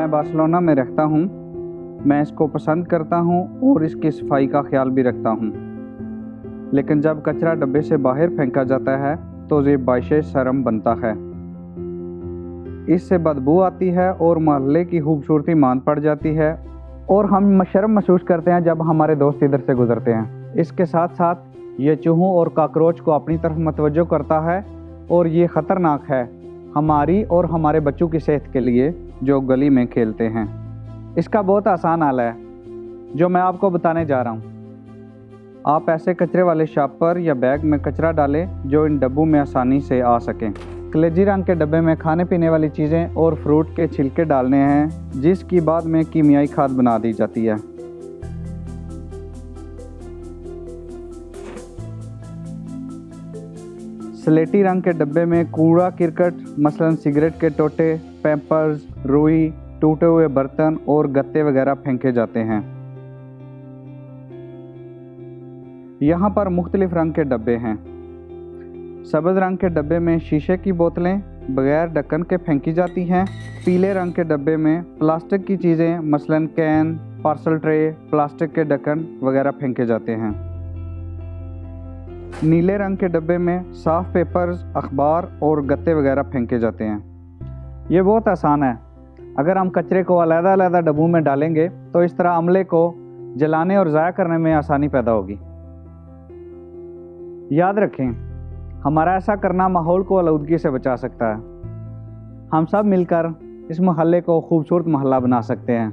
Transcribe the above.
मैं बार्सिलोना में रहता हूँ। मैं इसको पसंद करता हूँ और इसकी सफाई का ख्याल भी रखता हूँ, लेकिन जब कचरा डब्बे से बाहर फेंका जाता है तो ये बाइशे शर्म बनता है। इससे बदबू आती है और मोहल्ले की खूबसूरती मान पड़ जाती है और हम शर्म महसूस करते हैं जब हमारे दोस्त इधर से गुजरते हैं। इसके साथ साथ ये चूहों और काकरोच को अपनी तरफ मतवज्जो करता है और ये ख़तरनाक है हमारी और हमारे बच्चों की सेहत के लिए जो गली में खेलते हैं। इसका बहुत आसान हल है जो मैं आपको बताने जा रहा हूँ। आप ऐसे कचरे वाले शॉपर या बैग में कचरा डालें जो इन डब्बों में आसानी से आ सकें। कलेजी रंग के डब्बे में खाने पीने वाली चीज़ें और फ्रूट के छिलके डालने हैं, जिसकी बाद में कीमियाई खाद बना दी जाती है। स्लेटी रंग के डब्बे में कूड़ा किरकट मसलन सिगरेट के टोटे, पैम्पर्स, रुई, टूटे हुए बर्तन और गत्ते वगैरह फेंके जाते हैं। यहाँ पर मुख्तलिफ रंग के डब्बे हैं। सब्ज़ रंग के डब्बे में शीशे की बोतलें बगैर ढक्कन के फेंकी जाती हैं। पीले रंग के डब्बे में प्लास्टिक की चीज़ें मसलन कैन, पार्सल ट्रे, प्लास्टिक के ढक्कन वगैरह फेंके जाते हैं। नीले रंग के डब्बे में साफ़ पेपर्स, अखबार और गत्ते वगैरह फेंके जाते हैं। ये बहुत आसान है। अगर हम कचरे को अलग-अलग डब्बों में डालेंगे तो इस तरह अमले को जलाने और ज़ाया करने में आसानी पैदा होगी। याद रखें, हमारा ऐसा करना माहौल को आलूदगी से बचा सकता है। हम सब मिलकर इस मोहल्ले को खूबसूरत मोहल्ला बना सकते हैं।